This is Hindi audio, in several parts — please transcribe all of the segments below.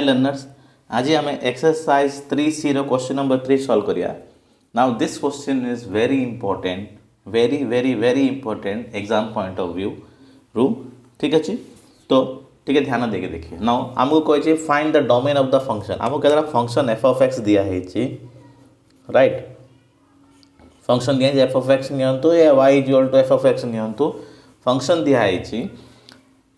लर्नर्स आज आम एक्सरसाइज 3C रो क्वेश्चन नंबर 3 सॉल्व करिया। Now this question is very important, very very very important exam point of view रू। ठीक अच्छे तो ठीक ध्यान देके देखिए। नाउ आमको कही find the domain of the function. आमको केतरा फंक्शन एफ ऑफ एक्स दिया है, राइट। फंक्शन दिया एफ ऑफ एक्स नियंतु या Y equal to F of X नियंतु। फंक्शन दिया है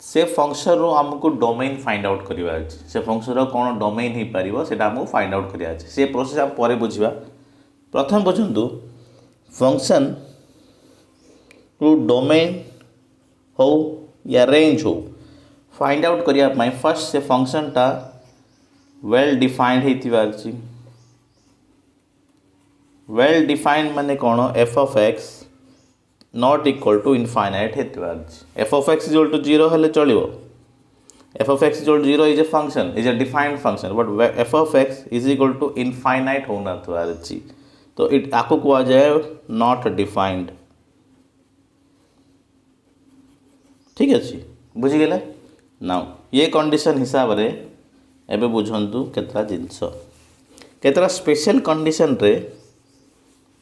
से फंक्शन रो आमको डोमेन फाइंड आउट करवा अच्छे। से फंक्शन रो कौन डोमेन हो पार से आमको फाइंड आउट करवा अच्छे। से प्रोसेस आप पर बुझा। प्रथम बुझु फंक्शन रो डोमेन हो या रेंज हो फाइंड आउट करने फर्स्ट से फंक्शन टा वेल डिफाइंड होती। वेल डिफाइंड माने कौन F of x not equal to infinite f of x equal to 0 हेले चलो। F of x equal to 0 is a function, is a defined function, but f of x is equal to infinite होना तो इट आपको कहा जाए नॉट डिफाइंड। ठीक अच्छे बुझीगले। नाउ ये कंडीशन हिसाब रे एबे बुझंतु केतरा जिंस केतरा स्पेशल कंडीशन रे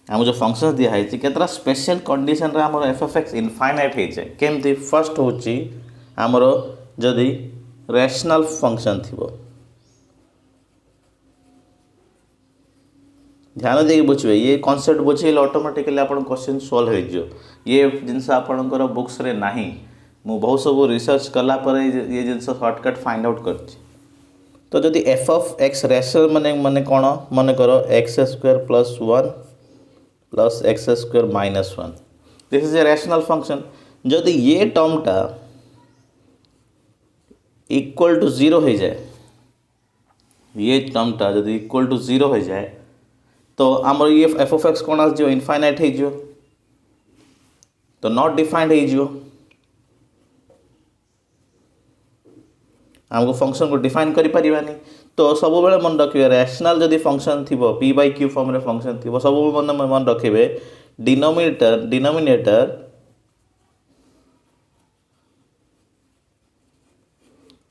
आम जो फंक्शन दिखाई केतरा स्पेशल कंडीशन रे हमर एफ ऑफ एक्स इनफाइनाइट हो जाए केमती। फर्स्ट होची हमर जदि रैशनल फंक्शन थिबो। ध्यान देके बुझे ये कॉन्सेप्ट बुझे ऑटोमेटिकली आपन क्वेश्चन सॉल्व हो जो। ये जिनस आपनकर बुक्स रे नाही, मु बहुत सब रिसर्च कला पर ये जिनस शॉर्टकट फाइंड आउट करछि। तो जदि एफ ऑफ एक्स रैशनल माने माने कोन माने करो x square plus 1 plus x square minus 1, this is a rational function. जदि ये टर्म टा इक्वल टू 0 हो जाए, ये टर्म टा जदि इक्वल टू 0 हो जाए तो आमर ये एफ ऑफ एक्स कौन आस इनफाइनाइट हो तो नॉट डिफाइंड हो। आमको फंक्शन को डिफाइन करि परिबानी। तो सब बेले मन रखिए रैशनल जदि फंक्शन थी पी बाई क्यू फॉर्म रे फंक्शन थी सब मन रखिए denominator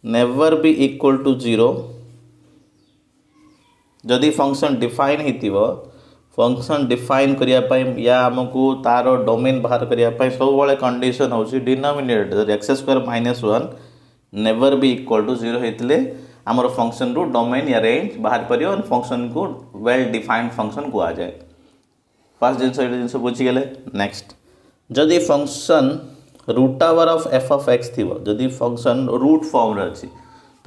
never be equal to 0। जदि फंक्शन डिफाइन होइतिबो फंक्शन डिफाइन करने या आमको तार डोमेन बाहर करने सब बेले कंडीशन हो denominator x square minus 1 never be equal to 0 होते आमर फंक्शन रू डोमेन या रेंज बाहर पर फंक्शन को वेल डिफाइंड फंक्शन कह जाए। फर्स्ट जिनस बुझीगले। नेक्स्ट जदि function root over of F of x थी, जदि फंक्शन रूट फॉर्म रे अच्छी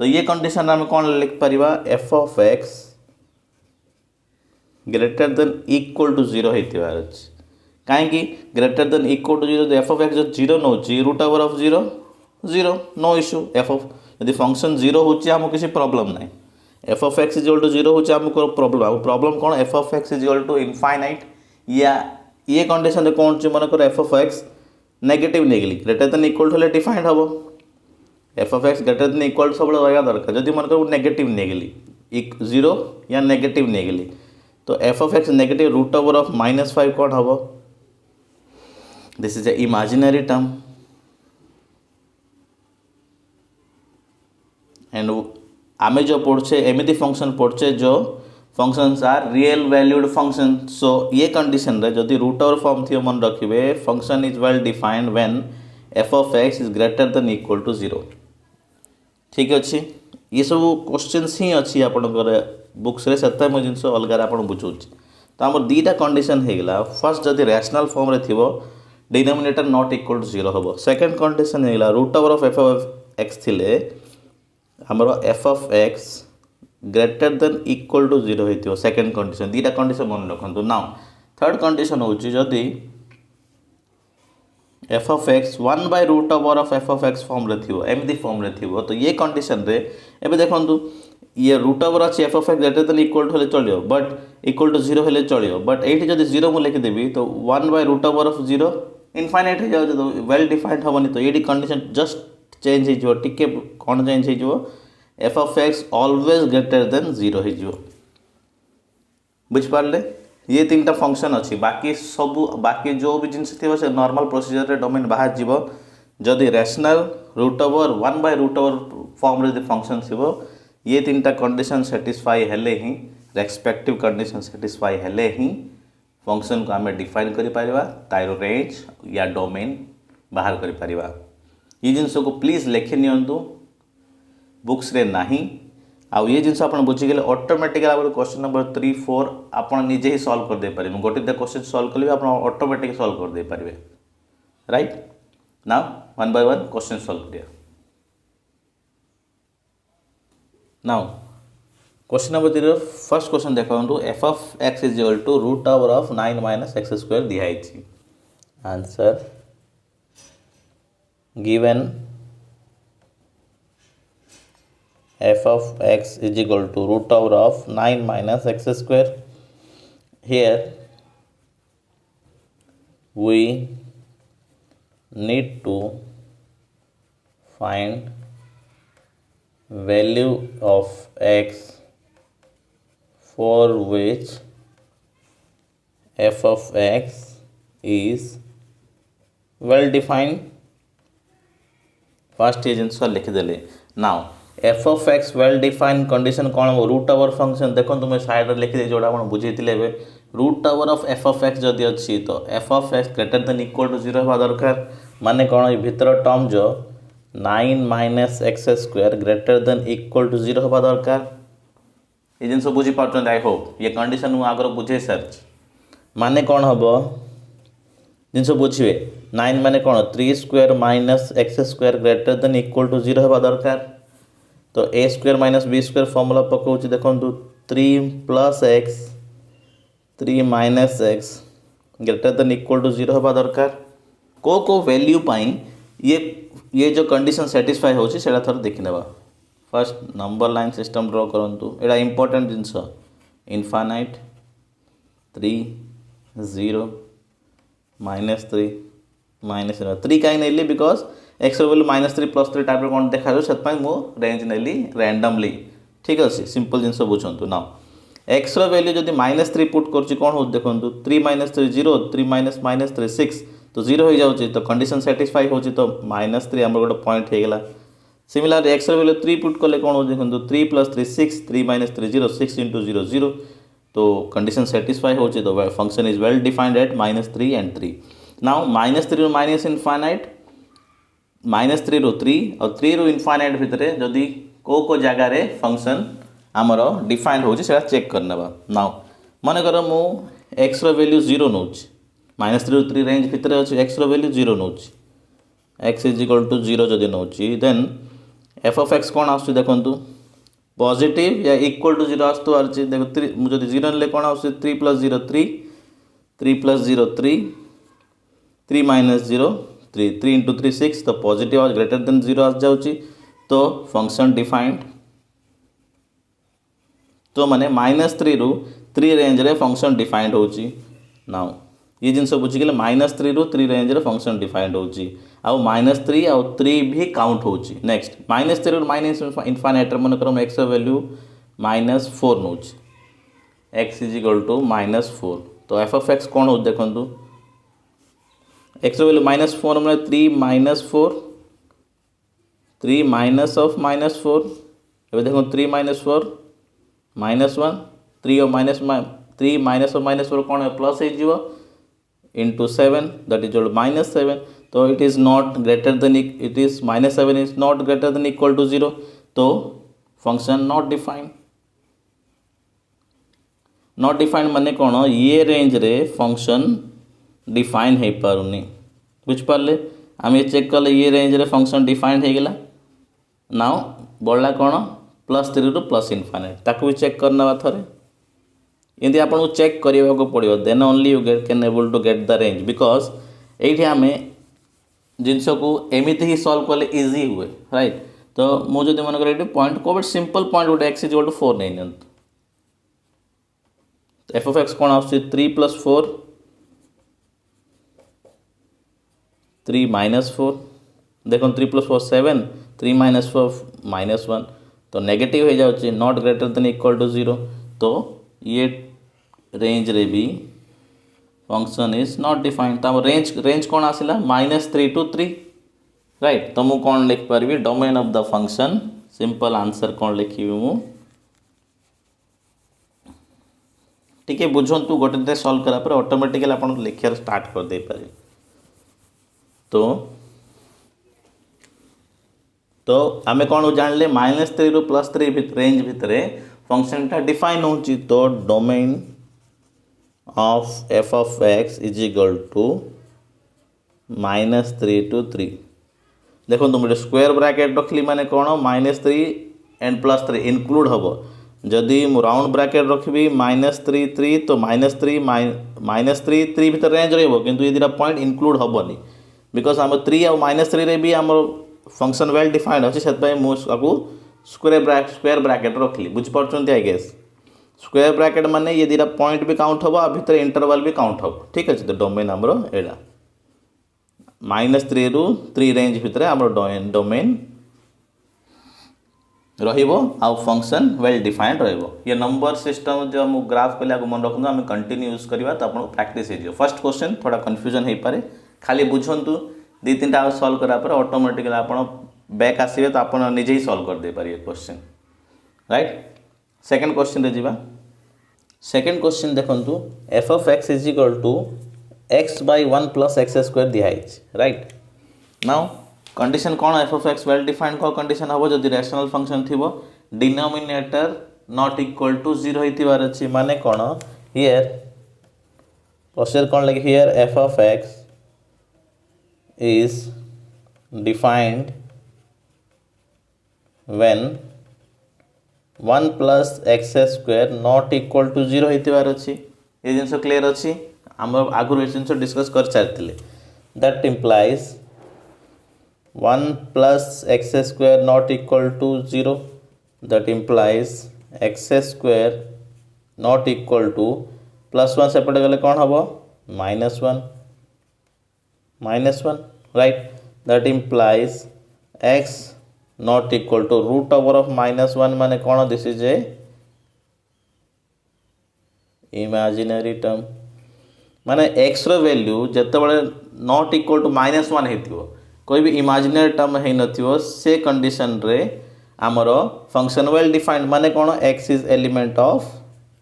तो ये कंडीशन आम कौन लिख पारिबा F of x greater than equal to 0 होइतिबार अछि। काहेकि greater than equal to 0 F of X जो 0 नौ root over of 0 0 no issue. F of यदि फंक्शन 0 होची हमको किसी प्रॉब्लम नहीं। F of x is equal to 0 होची हमको प्रॉब्लम प्रॉब्लम कौन F of x is equal to infinite या ये कंडीशन कौन मन कर एफ ऑफ एक्स नेगेटिव नेगली greater than equal to defined हम। F of x greater than equal to सब रहा दरकार। जदि मन कर नेगेटिव नेगली 0 या नेगेटिव नेगली तो F of X negative root over of -5 कौन हम, this is a imaginary term and आमे जो पढ़े एमती फंक्शन पढ़े जो functions are real valued function. So ये कंडीशन रे जदि रूट ओवर फॉर्म थी मन रखिए function is well defined when f of x is greater than equal to 0। ठीक अच्छे ये सब क्वेश्चंस ही अच्छी आपंकर बुक्स रे से मुझे जिन अलग आप बुझे। तो आम दीटा कंडीशन होगा। फर्स्ट जदि रैशनल फॉर्म रे थी डिनोमिनेटर नॉट इक्वल टू 0 हम। सेकेंड कंडीशन होगा रूट ओवर ऑफ एक्स थिले हमर F of x greater than equal to 0 होइतिबो। सेकेंड कंडीशन दीटा कंडीशन मन रखु। नाउ थर्ड कंडीशन होची जदि F of X 1 by root over of F of X form रे थिबो एमती फॉर्म रे थिबो तो ये कंडीशन रे एबे देखंतु ये रूट ओवर अछि f of x greater than equal to हेले चलियो बट इक्वल टू 0 हेले चलियो। बट एठी जदि 0 मु लिखि देबी तो 1 by root over of 0 infinite हो जाउ तो वेल डिफाइंड होबनी। तो ये कंडीशन जस्ट चेंज हो टिके कौन चेंज हो F of x always greater than 0 हो। बुझिपारे ये 3टा फंक्शन अच्छी बाकी सब बाकी जो भी जिनस थी से नॉर्मल प्रोसीजर रे डोमेन बाहर जीव। जदि rational root over 1 by root over form रे फंक्शन थी ये तीन टा कंडीशन सेटिस्फाई हेले ही रेस्पेक्टिव कंडीशन सेटिस्फाई हेले ही फंक्शन को आम डिफाइन करिपारिबा तार रेंज या डोमेन बाहर करिपारिबा। ये जिनस को प्लीज लिखि नियंतु बुक्स रे नाही आउ ये जिनस आप बुझीगले ऑटोमेटिकली आप क्वेश्चन नंबर 3 4 आप निजे ही सॉल्व कर दे पारे गोटे क्वेश्चन सॉल्व कले आप ऑटोमेटिक सॉल्व कर दे पारे right. Now one by one question solve करिया। Now question number 3 first question देखो F of x is equal to root over of 9 minus x square दिखाई। Answer given f of x is equal to root over of 9 minus x square. Here we need to find value of x for which f of x is well defined. First ये जिनस लिखिदेले। Now F of X well defined condition कौन हो रूट ओवर फंक्शन देखो तुम साइड में लिखिदे जोड़ा आप बुझे root over of F of x जदि अच्छी तो F of x greater than equal to 0 हवा दरकार माने कौन ये भीतर टर्म जो 9 minus x square greater than equal to 0 हवा दरकार। ये जिनस बुझी पार्ट आई होप ये कंडीशन मुझे आगर बुझे सारी माने कौन हम जिनस बुझे 9 माने कौन 3 square minus x square greater than equal to 0 हवा दरकार। तो A square minus B square formula पकाऊँ देखो 3 plus X 3 minus x greater than equal to 0 हवा दरकार। को वैल्यू पाई ये जो कंडीशन सेटिस्फाई होची सेटा थोड़ा देखि नेबा। First number line system draw करंतु एटा इंपोर्टेंट जिनस इनफाइनाइट 3 0 -3 -3 कहीं नहीं बिकज एक्स वैल्यू -3 +3 टाइप कौन देखा से मो रेंज नेली रैंडमली ठीक अच्छे सिंपल जिनस बुझुँ ना एक्स वैल्यू जब -3 पुट कर कौन हो देखो 3 -3 0 3 -3 6 तो 0 हो जाऊँगी तो कंडीशन सेटिस्फाई हो तो -3 आम गोटे पॉइंट होगा। सिमिलर एक्स वैल्यू 3 पुट कले कौन हो देखो 3 + 3 6 3 -3 0 6 × 0 0 तो कंडीशन सेटिस्फाई हो तो function is well defined at -3 and 3। Now -3 ରୁ माइनस इनफाइनाइट -3 ରୁ 3 और 3 ରୁ इनफाइनाइट भितर जदि को जगार फंक्शन आमर डिफाइंड हो चेक करने। नाउ मन कर मु एक्स वैल्यू 0 नौ -3 ରୁ 3 रेंज भितर अच्छे x value 0 now x is equal to 0 जदि now then f of x कौन आस देखु पॉजिटिव या इक्वल टू 0 आसुची देखो जब 0 ने कौन आस 3 + 0 3 3 + 0 3 3 - 0 3 3 × 3 6 तो पॉजिटिव और ग्रेटर देन 0 आ जाऊँगी तो फंक्शन डिफाइंड। तो माने -3 ରୁ 3 रेंज रे फंक्शन डिफाइंड होची। नाउ ये जिनस बुझीगले -3 ରୁ 3 रेंज रे फंक्शन डिफाइंड होची आउ -3 आउ 3 भी काउंट होची। नेक्स्ट -3 ରୁ माइनस इनफाइनाइट मन कर x value -4 now x is equal to -4 तो एफ ऑफ एक्स कौन हो देखो एक्स वैल्यू -4 मैंने 3 - 4 3 माइनस ऑफ -4 ये देखो 3 - 4 -1 3 और -3 माइनस और -4 कौन है प्लस हो इंटू 7 दैट इज -7 तो it is not greater than it is -7 is not greater than equal to 0 तो फंक्शन नॉट डिफाइंड माने कौन ये रेंज रे फंक्शन डिफाइन हो पारुनी बुझिपारे आम ये चेक कले ये रेंज रे फंक्शन डिफाइंड हो गला। नाउ बढ़ला कौन +3 ରୁ प्लस इनफाइनाइट ताकू भी चेक करना थे एमती आपको चेक करने को पड़ो then only you can able to get the range because ये आम जिनस को एमती ही सॉल्व कले इजी हुए राइट। तो मुझे मन कर पॉइंट को सिंपल पॉइंट गोटे एक्स इज 4 नहीं नि एफ ऑफ एक्स कौन आस 3 + 4 3 -4 देखो 3 + 4 7 3 - 4 -1 तो नेगेटिव हो जाऊँगी not greater than equal to 0 तो ये रेंज रे भी फंक्शन इज नॉट डिफाइंड तो रेंज कौन आसला -3 to 3 राइट। तो मुझे कौन लिख पारि domain of the function simple answer कौन लिखी मु टिके बुझंतु गोटे सॉल्व करा पर ऑटोमेटिकली आपण लिखियार स्टार्ट कर दे पारे। तो आमे कौन जानले -3 रु +3 रेंज भितर फंक्शन टा डिफाइन होची। तो domain of f of x is equal to -3 to 3। देखो मुझे स्क्वायर ब्रैकेट रखली माने कौन -3 एंड +3 इनक्लूड हम। जदि मु राउंड ब्रैकेट रखी -3 3 तो -3 3 भीतर रेंज रही किंतु ये दुटा पॉइंट इनक्लूड हेनी बिकज आम 3 और -3 रे भी आम फंक्शन वेल डिफाइंड अच्छे से मुझे स्क्वायर ब्रैकेट रखली बुझीपार आई गेस। स्क्वायर ब्रैकेट माने ये दुटा पॉइंट भी काउंट हम भितर इंटरवल भी काउंट हम ठीक अच्छे। तो डोमेन आमर एटा -3 रु 3 रेंज भितर आम डोमेन रहिबो आउ फंक्शन वेल डिफाइंड रहिबो। ये नंबर सिस्टम जो हम ग्राफ कले मन रखु आम कंटिन्यू यूज करवा तो आपको प्रैक्टिस हो। फर्स्ट क्वेश्चन थोड़ा कन्फ्यूजन हो पारे खाली बुझंतु 2-3टा सॉल्व करा पर ऑटोमेटिकली आप बैक आसवे तो आप निजे ही सॉल्व कर दे पारे क्वेश्चन राइट। सेकंड क्वेश्चन रे जीवा। सेकंड क्वेश्चन देखंतु f of x is equal to x by 1 plus x square दिखाई राइट। नाउ कंडीशन कौन f of x well defined को कंडीशन हम जदि रैशनल फंक्शन थिबो डिनोमिनेटर नॉट इक्वल टू 0 होइतिबार अछि माने कौन हियर प्रोसीजर कौन लगे here f of x is defined when 1 plus x square not equal to 0 होइतिबार अछि। ये जिंस क्लियर अछि हम आगु ये जिंस डिस्कस कर चाहतिले that implies 1 plus x square not equal to 0 that implies x square not equal to +1 सेपटे गले कौन हम -1 right। that implies x not equal to root over of -1 माने कौन this is a imaginary term माने x रो वैल्यू जते बळे नॉट इक्वल टू -1 हेतिबो कोई भी इमेजिनरी टर्म है नथिबो से कंडीशन रे आमर फंक्शन वेल डिफाइंड माने कौन x is element of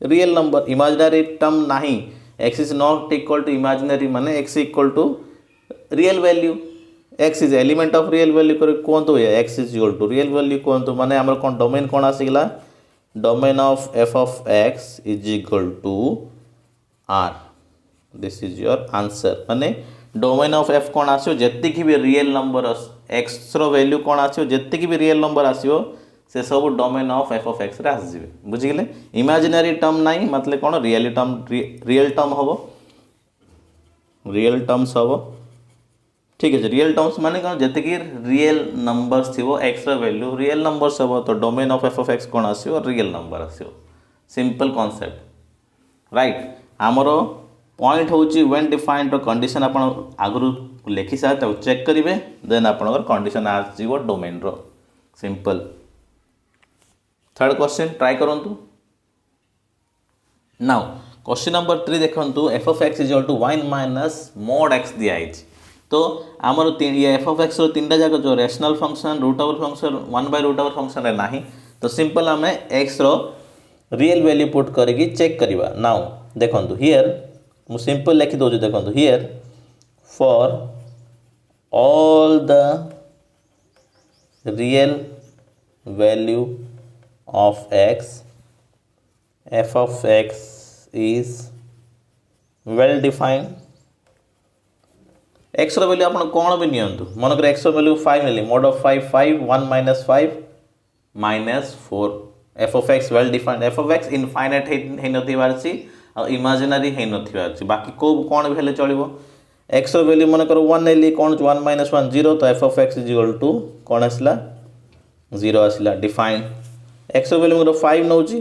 real number imaginary term नाही x is not equal to imaginary माने x equal to real value x is element of real value कर कोंतो है x is equal to real value कोंतो माने आमर कौन डोमेन कौन आसीगला domain of f of x is equal to r। This is your answer माने डोमेन ऑफ f कौन आसियो जेतिकी भी रियल नंबर x रो वैल्यू कौन आसियो जेतिकी भी रियल नंबर आसियो से सब domain of f of x रे आस जिवे बुझिगले। इमेजिनरी टर्म नाही मतलब कौन रियल टर्म हबो रियल टर्म्स हबो ठीक है। रियल टर्म्स माने कौन जेतिकी रियल नंबर्स थिबो x रो वैल्यू रियल नंबर्स हबो तो domain of f of x कौन आसियो real number आसियो simple concept right. हमरो पॉइंट होची व्हेन डिफाइंड कंडीशन आपण आगु लिखि सा तो चेक करिवे देन आपनकर कंडीशन आ जीवो डोमेन रो सिंपल। थर्ड क्वेश्चन ट्राई करंतु। नाउ क्वेश्चन नंबर 3 देखंतु f of x is equal to 1 minus mod x दिया आइछ। तो हमर ये f of x रो तीनटा जाक जो rational function root over function 1/√ओवर फंक्शन रे नाही तो सिंपल हमें x रो रियल वैल्यू पुट करके चेक करिवा। नाउ देखंतु हियर मु सिंपल लिखि दो देखो here for all the real value of x f of x is well defined। x रो वैल्यू आपण कोन भी नियंतु मन कर x रो वैल्यू 5 मिली mod of 5 5 1 minus 5 minus 4 f of x well defined। f of x infinite हे नथि बारसी और इमेजिनरी है नथि बाकी को कौन भी हेले चलिबो x रो वैल्यू मन कर 1 नेली कौन 1 minus 1 0 तो f of x is equal to कौन आसला 0 आसला डिफाइंड। x रो वैल्यू मन 5 नउची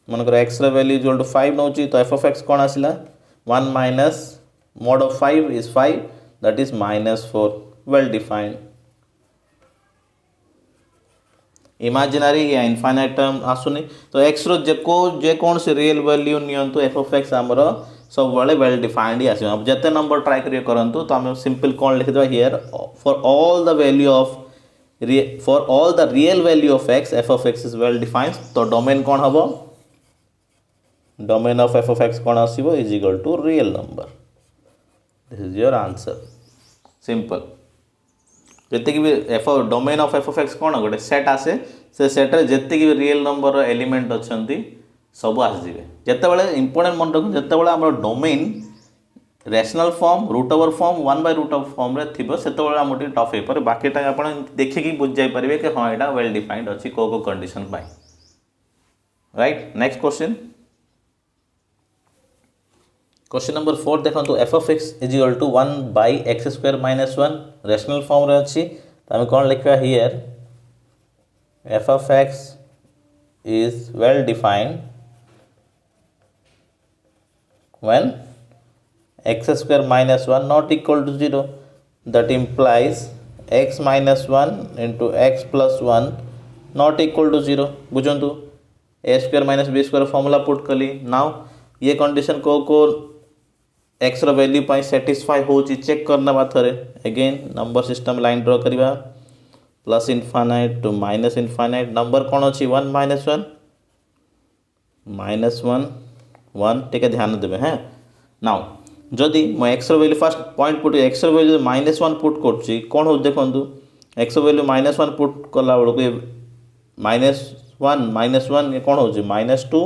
मन कर x रो वैल्यू इज इक्वल टू 5 नउची तो f of x कौन आसला 1 minus mod of 5 is 5 that is -4 well defined। Imaginary या इनफाइनाइट टर्म आसुनी तो x रो जे कौन से रियल वैल्यू नियंतु f of x हमरो सब वाले वेल डिफाइंड ही आसी। अब जते नंबर ट्राई करियो करंतु तो हम सिंपल कौन लिख देबा here for all the value of for all the real value of x f of x is well defined तो डोमेन कौन हम domain of F of x कौन आसो is equal to real number this is your answer simple जितकी भी f domain of F of x कौन गोटे सेट आसे से सेट्रे जितकी भी रियल नंबर एलिमेंट अच्छा सब आसवे जितेबाला इंपोर्टेंट मन रख जितेबाला आम domain rational form root over form 1/रूट फॉर्म रे थिबो सेतेबाला आम टफ हो पारे बाकीटा आप देखिकी बुझाई पारे कि हाँ यहाँ वेल डिफाइंड अच्छी को कंडीशन पाई राइट नेक्स्ट क्वेश्चन नंबर 4 देखो F of x is equal to 1/x² - 1 rational form रे अच्छी तो आम कौन लिखा here f of x is well defined when x² - 1 not equal to 0 that implies x minus 1 into x plus 1 not equal to 0 बुझंतु a² - b² फॉर्मूला पुट कली नाउ ये कंडीशन को x रो वैल्यू पाई सेटिस्फाई होची चेक करना बाथरे again number system line draw करबा plus infinite to minus infinite number कौन अच्छी 1 - 1 1 टे ध्यान देवे हाँ नाउ जदि मैं x value fast point put x value -1 put कर कौन हो देखो एक्स वैल्यू -1 पुट कला बेलू -1 ये कौन हो -2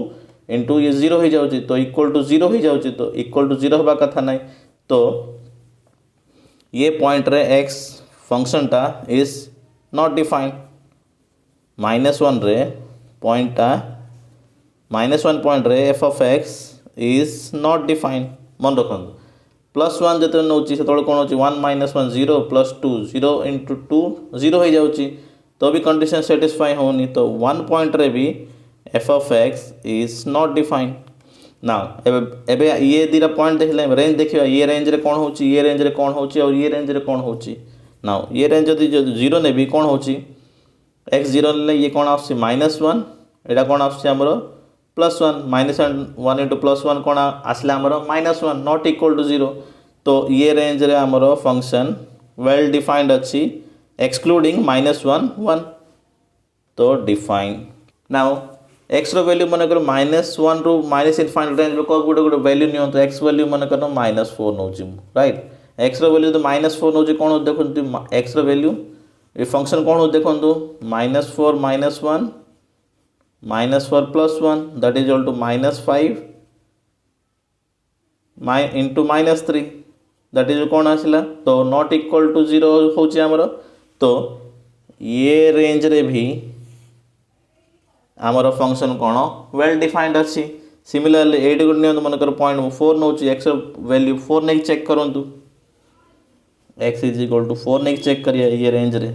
इंटू ये 0 हो जाऊँ तो इक्वल टू 0 हो जाऊँ तो इक्वल टू 0 हवा कथा ना तो ये पॉइंट रे एक्स फंक्शन टा इज नॉट डिफाइंड -1 रे पॉइंट टा -1 पॉइंट रे F of x is not defined मन रखु +1 जो नौ से कौन हो 1 - 1 0 +2 0 इंटू 2 0 हो जाऊँ तो भी कंडीशन सेटिस्फाई होनी तो 1 पॉइंट रे भी F of x is not defined ना एबे ये दीटा पॉइंट देखले रेंज देखिए ये रेंज रे कौन हो ये रेंज रे कौन हो और ये रेंज रे कौन हो ना ये रेंज जदि 0 ने भी कौन हो एक्स 0 ले ये कौन आस -1 एटा कौन आमर +1 -1 इंटू +1 कौन आसला -1 नॉट इक्वल टू 0 तो ये रेंज रे आमर फंक्शन वेल डिफाइंड अच्छी एक्सक्लूडिंग -1 1 तो डिफाइन नाउ एक्स रो वैल्यू मन कर -1 रु -∞ रेंज में गोटे गोटे वैल्यू नि तो एक्स वैल्यू मन कर -4 नौ राइट एक्स रो वैल्यू तो -4 नौ कौन देखो एक्स रो वैल्यू ये फंक्शन कौन हो देखो -4 -1 -4 +1 that is equal to -5 into -3 that is कौन आसला तो नॉट इक्वल टू 0 हो तो ये रेंज रे भी आमर फंक्शन कौन वेल डिफाइंड अच्छी सिमिलरली एट गोटे नि मनकर पॉइंट 4 नौ एक्स वैल्यू 4 नहीं चेक करूँ एक्स इज इक्वल टू 4 नहीं चेक करिए ये रेंज रे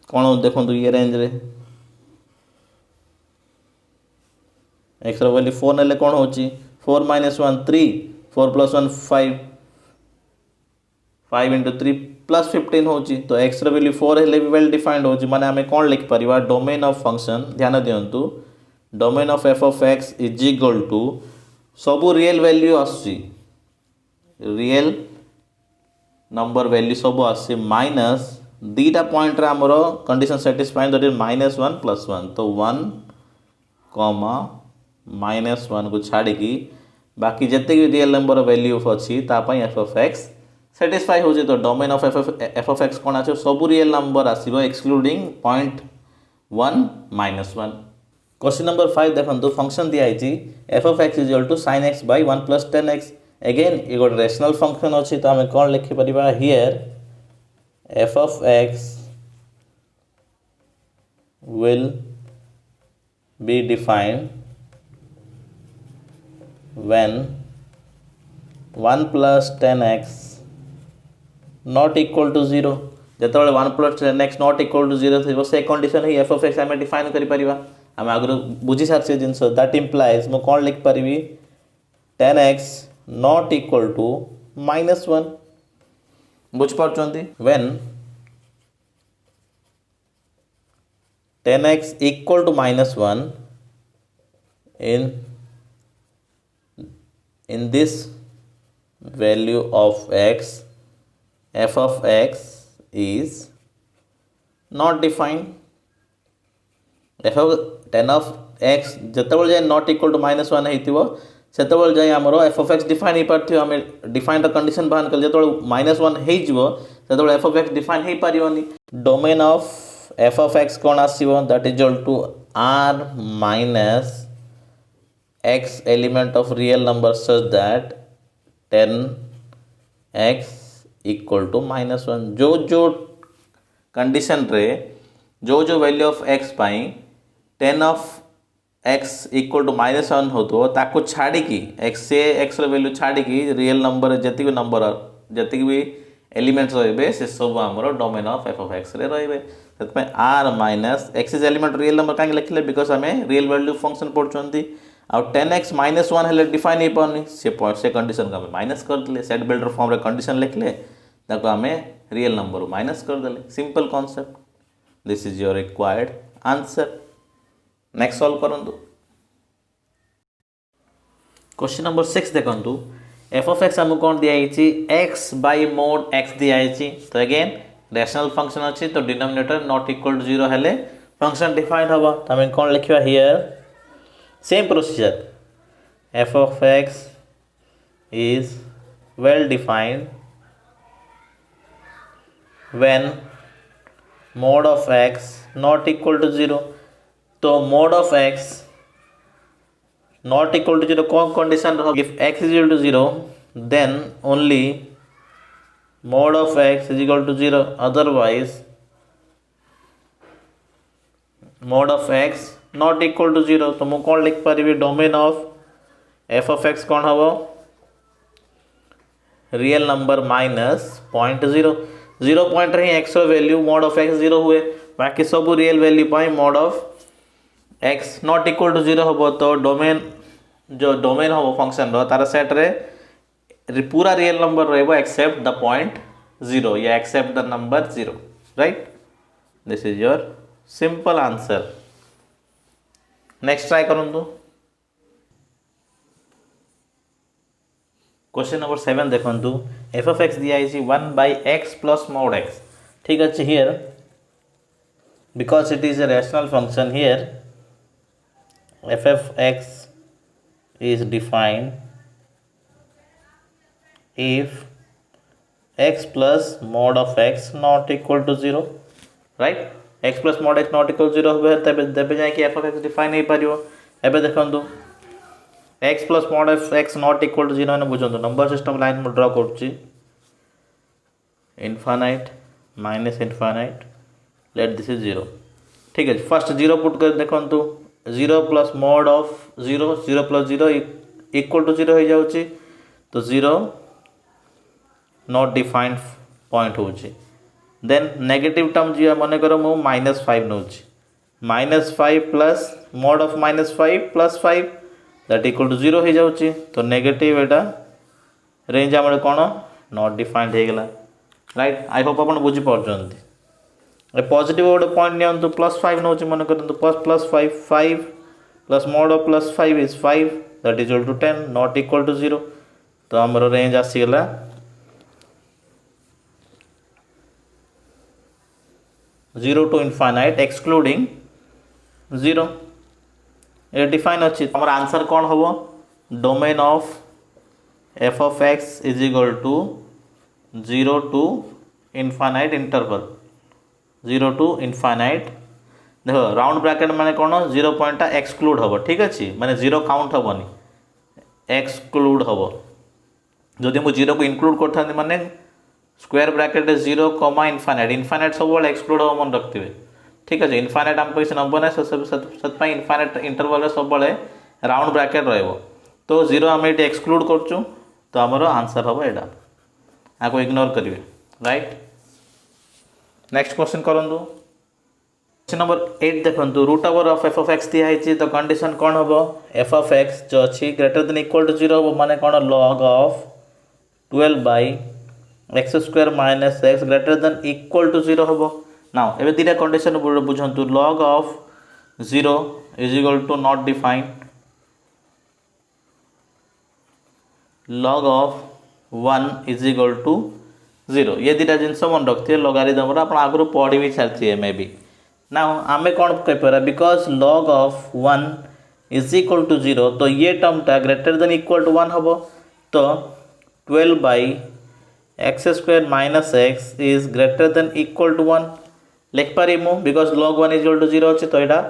कौन देखो ये रेंज रे एक्स वैल्यू 4 ने कौन हो 4 - 1 3 4 + 1 5 5 इंटू 3 +15 हो तो एक्स वैल्यू 4 हेल्ले भी वेल डिफाइंड हो माने आम कौन लिखिपर डोमेन ऑफ फंक्शन ध्यान दिंतु domain of F of x is equal to सबू रियल वैल्यू आसुची रियल नंबर वैल्यू सब आस माइनस दीटा पॉइंट रे आमर कंडीशन सेटिस्फाइंग दैट इज -1 +1 तो 1 -1 को छाड़ी बाकी जिते भी रियल नंबर वैल्यू अच्छी एफ ऑफ एक्स सेटिस्फाई हो तो domain of F of x कौन आस सब रियल नंबर आसो एक्सक्लूडिंग 0.1 -1 क्वेश्चन नंबर 5 देखो फंक्शन दिखाई f of x is equal to sin x by 1 + 10x again ये गोटे रेशनल फंक्शन अच्छी तो आम कौन लिखिपर here f of x will be defined when 1 + 10x not equal to 0 जिते 1 + 10x not equal to 0 थी से condition he F of x आम डिफाइन कर आम आगे बुझी सारी जिन दैट इम्प्लाइज मु कौन लिखिपर 10x not equal to -1 बुझिपार when 10x equal to -1 in this value of x f of x is not defined F of 10 of x जिते जाए नॉट इक्वल टू -1 होइतिबो सेतेबेले जाए आमर एफ ऑफ एक्स डिफाइन हो पार आम डिफाइन कंडीशन बाहर कल जो -1 हो एफ ऑफ एक्स डिफाइन हो पारनी domain of F of x कौन आसो that is equal to R minus x element of real number such that 10x equal to -1 जो कंडीशन रे जो वैल्यू ऑफ x पाई 10 ऑफ x इक्वल टू -1 हो ताको छाड़ी एक्स से एक्स वैल्यू छाड़ी रियल नंबर जी नंबर जी भी एलिमेंट्स रे से सब आमर domain of F of x रे R minus x is element real number कहीं लिखले बिकज आम रियल वैल्यू फंक्शन पढ़ुं आउ 10x -1 हेल्ले डिफाइन हो पानी से कंडीशन को आम माइनस करदे सेट बिल्डर फॉर्म रे कंडीशन लिखले ताको आम रियल नंबर माइनस करदे simple concept this is your required answer next solve करंतु क्वेश्चन नंबर 6 देखंतु एफ ऑफ एक्स हमको कौन दिया एक्स बाय मोड एक्स दिया तो अगेन रैशनल फंक्शन अच्छी तो डिनोमिनेटर नॉट इक्वल टू 0 हेले फंक्शन डिफाइन हम तो आम कौन लिखा here same procedure F of x is well defined when mod of x not equal to 0 तो mod of x not equal to 0 कौन condition if x is equal to 0 then only mod of x is equal to 0 otherwise mod of x not equal to 0 तो मुझे कौन लिख पारि domain of F of x कौन हम रियल नंबर -0.0 0 पॉइंट रही x value mod of x 0 हुए बाकी सब रियल वैल्यू पाई mod of x not equal to 0 हम तो डोमेन जो डोमेन हम फंक्शन तार सेट रे पूरा रियल नंबर रहा एक्सेप्ट द पॉइंट 0 या except the number 0 right this is your simple answer next try करंतु क्वेश्चन नंबर 7 देखंतु एफ ऑफ एक्स दिया 1 by x plus mod x ठीक अच्छे here because it is a rational function here f of x is defined if x plus mod of x not equal to 0 right x plus mod x not equal to 0 हुए तेज जाए एफ ऑफ एक्स डिफाइन हो पार एवं देखो x plus mod of x not equal to 0 मैंने बुझे नंबर सिस्टम लाइन में ड्र कर infinite minus infinite let this is 0 ठीक है फर्स्ट 0 पुट कर देखो 0 plus mod of 0 0 plus 0 equal to 0 हो जाऊँगी तो 0 नॉट डिफाइंड पॉइंट हो देन नेगेटिव टर्म जी मन कर -5 नौ -5 plus mod of -5 plus 5 that equal to 0 हो जाऊँगी तो नेगेटिव एटा रेंज आम कौन नॉट डिफाइंड हो गला राइट आई होप आप बुझीपार पॉजिटिव गोटे पॉइंट नियंतु +5 नौ मन कर +5 plus mod of +5 is 5 that is equal to 10 not equal to 0 तो आमर रेंज आसीगला 0 to infinite एक्सक्लूडिंग 0 ये डिफाइन अच्छी हमार आंसर कौन हम domain of F of x is equal to 0 to infinite interval 0 to infinite देख राउंड ब्रैकेट माने कौन 0 पॉइंट एक्सक्लूड हम ठीक अच्छे माने 0 काउंट हेनी एक्सक्लूड हम जदि मुझे 0 को इनक्लूड करता माने स्क्वायर ब्रैकेट 0 कमा इनफाइनाइट इनफाइनाइट सब एक्सक्लूड हम मन रखिए ठीक अच्छे इनफाइनाइट आम किसी नब ना से इनफाइनाइट इंटरवल सब राउंड ब्रैकेट रो 0 आम ये एक्सक्लूड करूँ तो आमर आंसर हम यहाँ आपको इग्नोर करेंगे राइट नेक्स्ट क्वेश्चन करूँ क्वेश्चन नंबर 8 देखो root over of F of x दिखाई तो कंडीशन कौन हम एफ ऑफ एक्स जो अच्छी ग्रेटर देन इक्वल टू 0 हम माने कौन log of 12 by x square minus x greater than equal to 0 हम नाउ एवं दुटा कंडीशन बुझंतु log of 0 is equal to not defined log of 1 is equal to zero ये दुटा जिनस मन रखिए लॉगरिथम आप आगु पढ़ी भी सारी मे बी ना आम कौन कहीपर because log of 1 is equal to 0 तो ये टर्मटा ग्रेटर देन इक्वल टू 1 हम तो 12 by x square minus x is greater than equal to 1 लिखिपारि मु because log 1 is equal to 0 अच्छे तो यहाँ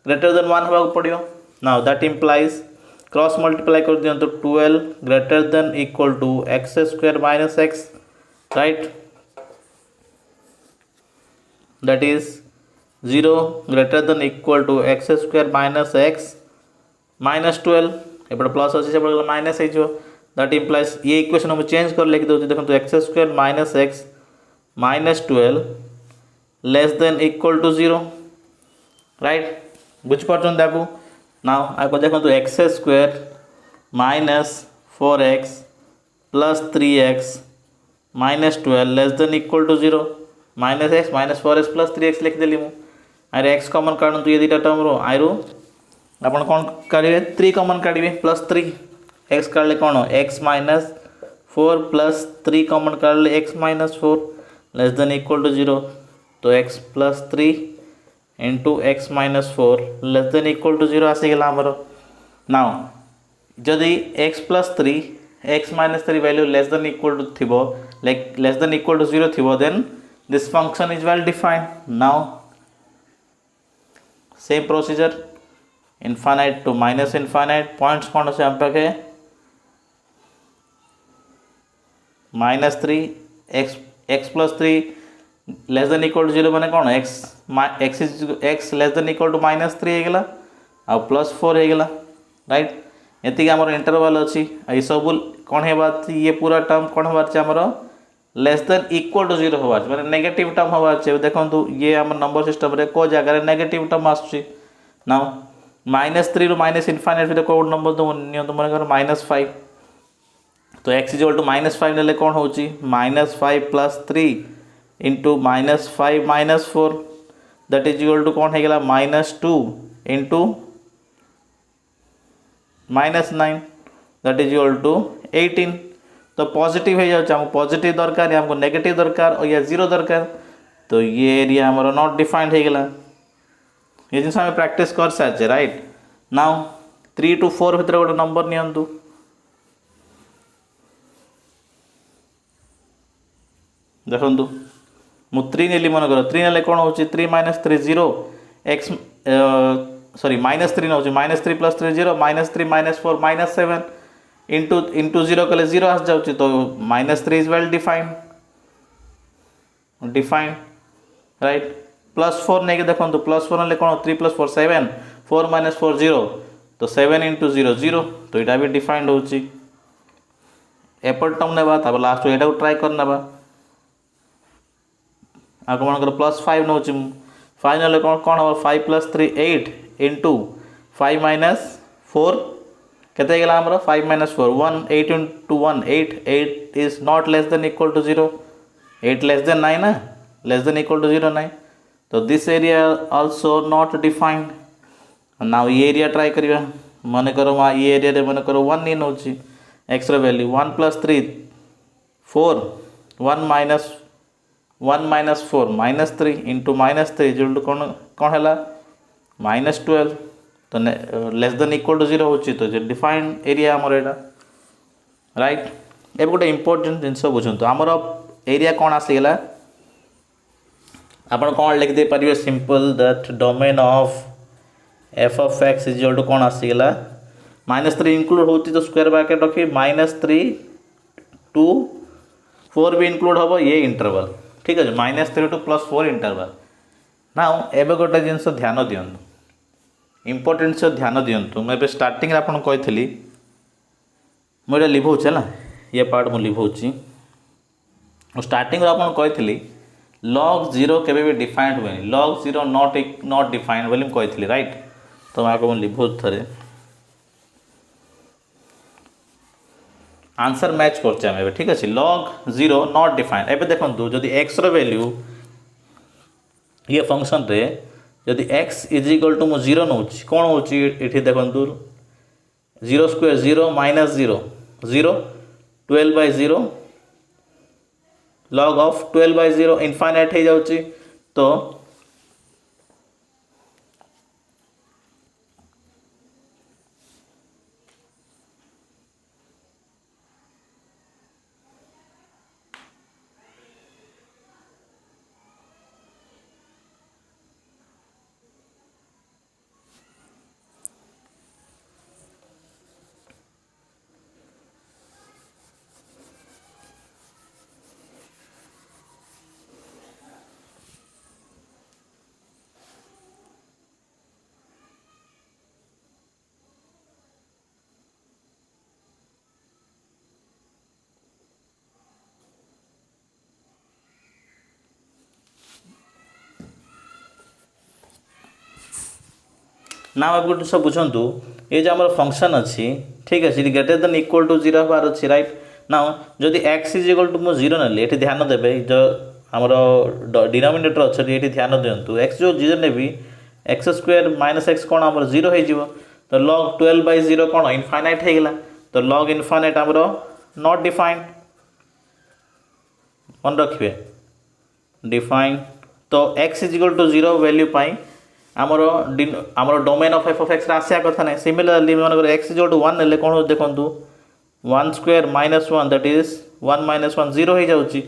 ग्रेटर देन 1 होगा पड़ो now that implies cross multiply कर दियंतु 12 greater than equal to x square minus x right that is 0 greater than equal to x square minus x minus 12 एपटे प्लस अच्छे से माइनस हो दैट इम्प्लाइज ये इक्वेशन मुझे चेंज कर लिखि दूसरी देखो x square minus x minus 12 less than equal to 0 right बुझीपार आपको नाउ आपको देखो x square minus 4x plus 3x minus 12 less than equal to 0 minus x minus 4x plus 3x लिखिदेली मुझे एक्स कमन काढ़ ये दुटा टर्म रो आयु आप कौन काढ़े 3 कमन काढ़े प्लस 3 एक्स काढ़ले कौन एक्स माइनस 4 प्लस 3 कमन काढ़ले x minus 4 less than equal to 0 तो x plus 3 into x minus 4 less than equal to 0 आसीगला आमर नाउ जदि x plus 3 x minus 3 value less than equal to थी लेस देन इक्वल टू 0 थी then this function is well defined now same procedure infinite to minus infinite points कौन अच्छे आम पाखे -3 x plus 3 less than equal to 0 मैंने कौन x less than equal to -3 होगा आ प्लस 4 होगा राइट ये आमर इंटरवल अच्छी ये सब कौन है बात ये पूरा टर्म कौन हबार आमर लेस देन इक्वल टू 0 हबार मैंने नेगेटिव टर्म हबार देखो ये आम नंबर सिस्टम रे को जगह नेगेटिव टर्म आसुची नाउ -3 रू माइनस इनफाइनाइट भितर कोड नंबर तो नियंतु मन -5 तो एक्स इज इक्वल टू -5 नेले कौन होची -5 plus 3 into -5 minus 4 that is equal to कौन होगा -2 into -9 that is equal to 18 तो पॉजिटिव हो जाए हमको पॉजिटिव दरकार हमको नेगेटिव दरकार और या 0 दरकार तो ये एरिया हमारा नॉट डिफाइंड होगा ये जिन आम प्रैक्टिस कर सारे राइट नाउ 3 to 4 भितर गोटे नंबर नियंतु देखु मु 3 नेली मन कर 3 नेले कौन हो 3 - 3 0 एक्स सॉरी -3 नौ -3 प्लस 3 0 -3 -4 -7 इंटू 0 कले 0 आस जाऊँगी तो -3 is well defined right plus 4 नहीं देखो प्लस 4 ना कौन 3 + 4 7 4 - 4 0 तो 7 × 0 0 तो यहाँ भी डिफाइंड होची एपट टर्म नेबा तब लास्ट यहाँ ट्राए करना आपको मन +5 नौ 5 ना कौन कौन हम 5 + 3 8 इंटू 5 - 4 केते गला हमरो 5 - 4 1 8 × 1 8 8 is not less than equal to 0 8 less than 9 ना लेस देन इक्वल टू 0 9 तो this area also not defined now ये एरिया ट्राई करिया मन करो ये एरिया रे मन करो 1 नहीं नौ एक्स रो वैल्यू 1 + 3 4 1 - 4 -3 इंटू -3 इक्वल टू कौन कौन है -12 तो लेस देन इक्वल टू 0 होची तो डिफाइंड एरिया आमर एटा राइट ए गोटे इंपोर्टेंट जिनस बुझंतु आमर एरिया कौन आसीगला आपण कौन लिख दे पारिबे simple that domain of F of x is equal to कौन आसीगला -3 इंक्लूड होती तो स्क्वायर ब्रैकेट रखी -3 टू 4 भी इंक्लूड हम ये इंटरवल ठीक है -3 to +4 इंटरवल ना एबे गोटे जिनस ध्यान दियंतु इंपोर्टेंट ध्यान दियंतु मैं स्टार्टिंग आपन कही मुझे लिभाऊे ना ये पार्ट मुझे लिभाऊँ स्टार्टिंग आपन कही लॉग 0 केबे भी डिफाइंड हुए लॉग 0 नॉट डिफाइंड बोली कही राइट तो मैं आपको लिभाऊँ थे आंसर मैच कर ठीक अच्छे लॉग 0 नॉट डिफाइंड एबे देखो जदि एक्स रो वैल्यू ये फंक्शन रे जदि x इज इक्वल टू 0 नौ कौन हो देखो 0 स्क्वायर 0 - 0 0 12/0 log of 12/0 इनफाइनाइट हो जाउची तो नाउ अब गोटे सब बुझंतु ये जो हमर फंक्शन अछि ठीक अछि ग्रेटर देन इक्वल टू 0 बार अछि राइट नाउ जदि x इज इक्वल टू मो 0 नले एठी ध्यान देबे जो हमर डिनोमिनेटर अछि एठी ध्यान दियंतु x जो 0 नेबी x स्क्वायर माइनस x कोन हमर 0 हे जिवो तो log 12/0 कोन इनफाइनाइट हे गेला तो log इनफाइनाइट हमर नॉट डिफाइंड मन रखिबे डिफाइन तो x is equal to 0 value पाई आमर domain of F of x आसिया कथा ना सिमिलरली मन एक्स इज टू 1 नेले कोन हो देखंतु 1 square minus 1 that is 1 minus 1 0 हो जाउची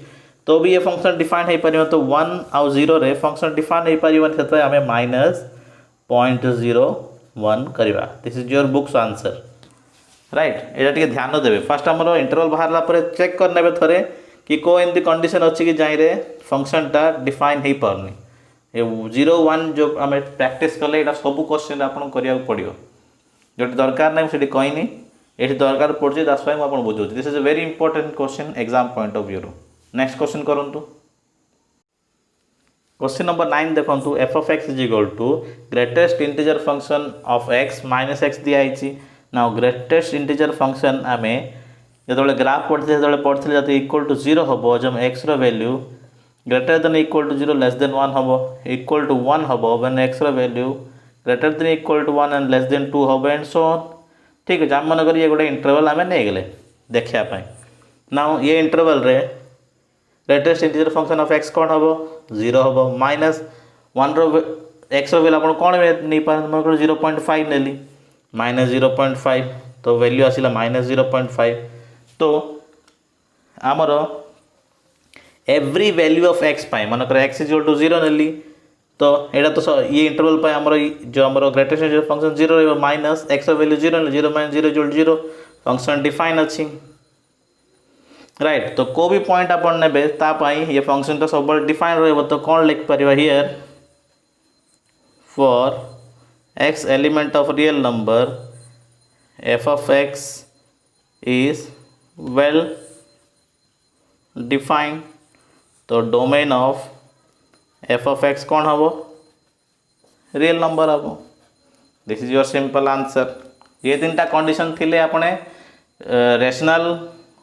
तो भी ये फंक्शन डिफाइन हो परियो तो 1 आउ 0 रे फंक्शन डिफाइन हो परियो सेते हमें माइनस 0.01 करबा this is your books answer right एटा टिके ध्यान देबे फर्स्ट हमर इंटरवल बाहरला परे चेक कर नेबे थरे कि को एंती कंडीशन अछि कि जाई रे फंक्शन ता डिफाइन हे परनी ये 0 1 जो आम प्रैक्टिस कले यहाँ सब क्वेश्चन आपन करिया पड़ो जो दरकार ना से कहनी ये दरकार पड़े दैट्स व्हाई मुझे बुझाऊँ this is a very important question exam point of view next question करंतु क्वेश्चन नंबर 9 देखंतु f of x is equal to greatest integer function of x minus x दिखाई नाउ ग्रेटेस्ट इंटीजर फंक्शन आम जो ग्राफ पढ़ते जब इक्वल टू 0 हम जब x रो value greater than equal to 0 less than 1 हम इक्वल टू 1 हम व्हेन x रो value greater than equal to 1 and less than 2 हम एंड सो ऑन ठीक है मन कर ये गोटे इंटरवल आम नहीं गले देखा नाउ ये इंटरवल रे greatest integer function of x कौन हम 0 हम माइनस 1 रो x रो वैल्यू आप कौन नहीं पार मन कर 0.5 नेली माइनस 0.5 तो वैल्यू आसिला माइनस 0.5 तो आमर एवरी वैल्यू ऑफ x पाए मन कर x इज इक्वल टू 0 नेली तो एटा तो ये इंटरवल पाए हमर जो हमर ग्रेटेस्ट इंटीजर फंक्शन 0 रहबो minus x value 0 0 minus 0 equal 0 function define अछि राइट तो को भी पॉइंट अपन नेबे ता पाई ये फंक्शन तो सब डिफाइन रहबो तो कोन लिख परिबा here for x element of real number f of x is well defined तो domain of f of x कौन हम रियल नंबर हम this is your simple answer ये तीन कंडीशन थिले आपने रेशनल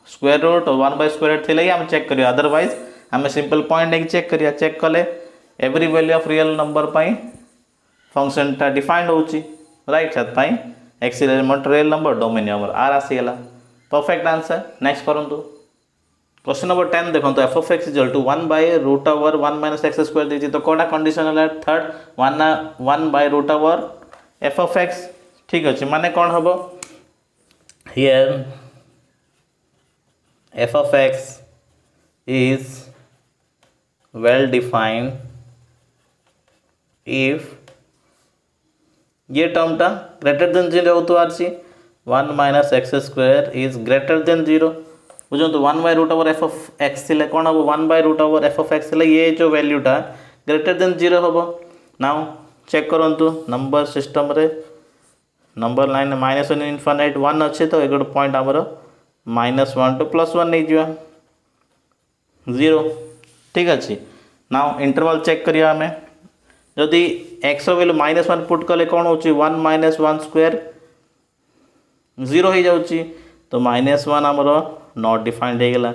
स्क्वायर रूट और 1/स्क्वायर रूट थिले हम चेक करिया अदरवाइज आम सिंपल पॉइंट नहीं चेक करिया चेक कले every value of real number पाई फंक्शन टा डिफाइंड होची राइट छत पाई x element real number domain हमर आर आसीगला परफेक्ट आंसर नेक्स्ट करंतु क्वेश्चन नंबर 10 देखो तो f of x equal to 1 by root over 1 minus x square दीजिए तो कोडा कंडीशन है third 1 by root over f of x ठीक अछि माने कोन हबो here f of x is well defined if ये टर्म टा ग्रेटर देन 0 तो आछि 1 minus x square is greater than 0 बुझो तो 1 by root over f of x थिले कोन हो 1 by root over f of x थिले ये जो वैल्यू टा ग्रेटर देन 0 होबो नाउ चेक करंतु नंबर सिस्टम रे नंबर लाइन माइनस 1 इनफाइनाइट 1 अच्छे तो एक पॉइंट हमर -1 टू +1 नहीं जिवा 0 ठीक अच्छे नाउ इंटरवल चेक करिया हमें जदि x वैल्यू -1 पुट कले कौन हो 1 माइनस 1 स्क्वायर 0 हो जाउची तो -1 आमर नॉट डिफाइंड हो गला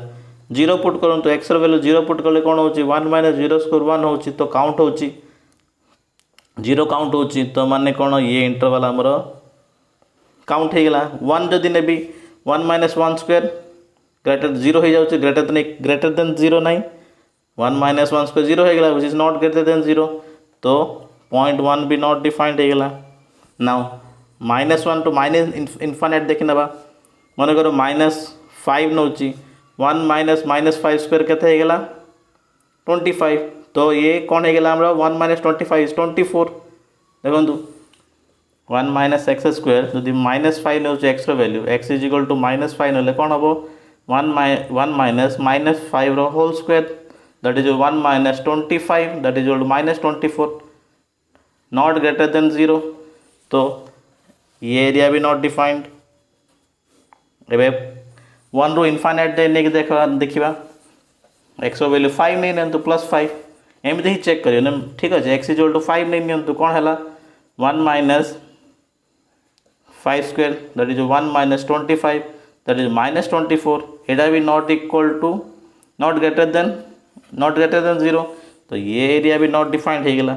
0 पुट करूँ तो x वैल्यू 0 पुट कले कौन हो 1 माइनस 0 स्क्वायर 1 हो तो काउंट हो 0 काउंट हो तो माने कौन ये इंटरवल आमर काउंट हो गला 1 जदि नेबी 1 माइनस 1 स्क्वायर ग्रेटर 0 हो जाउची ग्रेटर देन 0 नहीं 1 माइनस 1 स्क्वायर 0 हो गला which is not greater than 0 तो 0.1 भी नॉट डिफाइंड हो गला नाउ -1 टू माइनस इनफाइनाइट देखि नबा मन करो -5 नौची 1 माइनस -5 स्क्वायर केते हो गला 25 तो ये कौन हो गला हमरा 1 माइनस 25 इज 24 देखंतु 1 माइनस एक्स स्क्वायर जदि -5 now x value x is equal to -5 ना कौन हम 1 माइनस -5 रो whole square that is 1 minus 25 that is -24 not greater than 0 तो ये एरिया भी नॉट डिफाइंड एबे 1 रो इनफाइनाइट नहीं देखा एक्स वैल्यू 5 नहीं नियंतु +5 एमती ही चेक करियो ना ठीक अच्छे x इज इक्वल टू 5 नहीं नियंतु कौन है 1 minus 5 square that is 1 minus 25 that is -24 एटा भी not equal to not greater than 0 तो ये एरिया भी नॉट डिफाइंड हो गला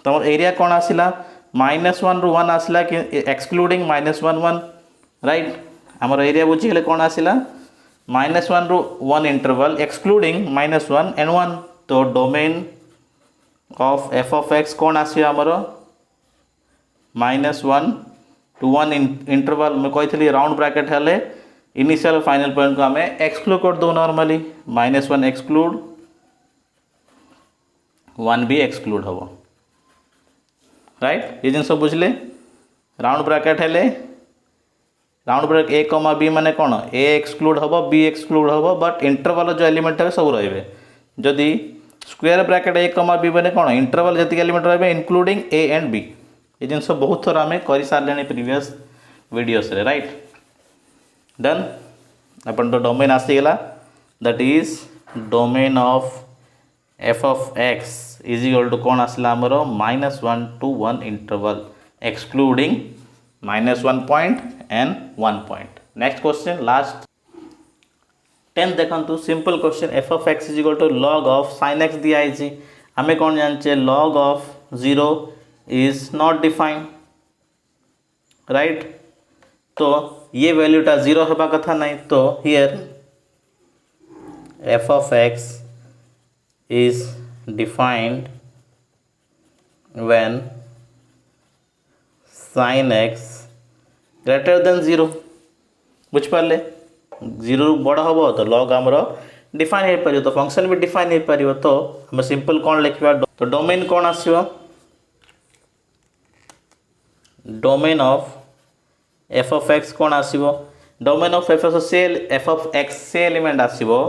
तुम एरिया कौन आसला -1 रु 1 आसला कि एक्सक्लूडिंग -1 1 राइट आमर एरिया बुझीगले कौन आसला -1 रु 1 इंटरवल एक्सक्लूडिंग -1 एंड 1 तो domain of F of x कौन आसियो आमर -1 टू 1 इंटरवल में कही राउंड ब्रैकेट हेले इनिशियल फाइनल पॉइंट को आम एक्सक्लूड कर दो नॉर्मली -1 एक्सक्लूड 1 भी एक्सक्लूड हम राइट ये जिन बुझले राउंड ब्रैकेट हेले राउंड ब्रैकेट ए कमा बी माने कौन ए एक्सक्लूड हम बी एक्सक्लूड हम बट इंटरवल जो एलिमेंट है सब रे जदि स्क्वायर ब्रैकेट ए कमा बी माने कौन इंटरवल जी एलिमेंट रे इंक्लूडिंग ए एंड बी ये जिन बहुत थर आम कर सारे प्रीवियस वीडियोस रे राइट डन अपन तो डोमेन आसीगला that is domain of F of x is equal to कौन आसला आमर -1 to 1 interval excluding -1 point and 1 point next question last 10 देखु simple question f of x is equal to log of sine x दिखाई आम कौन जानचे log of 0 is not defined right तो ये वैल्यूटा 0 होगा कथा नहीं तो here f of x is defined when sine x greater than 0 बुझ पारे 0 बड़ हम तो लॉग आमर डिफाइन हो पार तो फंक्शन भी डिफाइन हो पार तो हम सिंपल कौन लिखा तो डोमेन कौन आसो domain of F of x कौन आसो domain of F of x से एलिमेंट आसो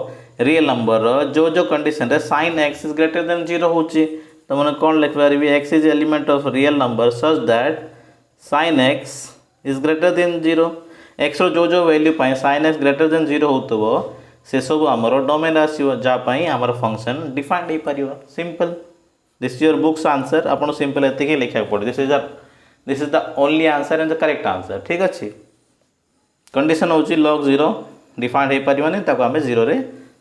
रियल नंबर जो जो कंडीशन रे sine x is greater than 0 होची तो मैंने कौन लिख पारि x is element of real number such that sine x is greater than 0 x रो जो जो वैल्यू पाए साइन एक्स ग्रेटर देन 0 होतबो से सब आमर डोमेन आसो जापाई आमर फंक्शन डिफाइंड हो पार simple this is your books answer आपन सिंपल एतिके लिखा पड़े this is the only answer and the correct answer ठीक अच्छे कंडीशन हूँ लॉग 0 डिफाइंड हो पारानी आम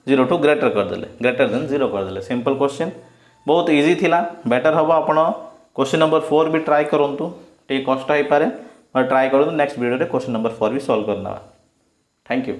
0 टू ग्रेटर करदे ग्रेटर देन 0 करदे सिंपल क्वेश्चन बहुत इजी थिला बेटर हम आपण क्वेश्चन नंबर 4 भी ट्राई करूँ टे कष्ट हो पारे ट्राई करूँ नेक्स्ट वीडियो क्वेश्चन नंबर 4 भी सॉल्व करना थैंक यू।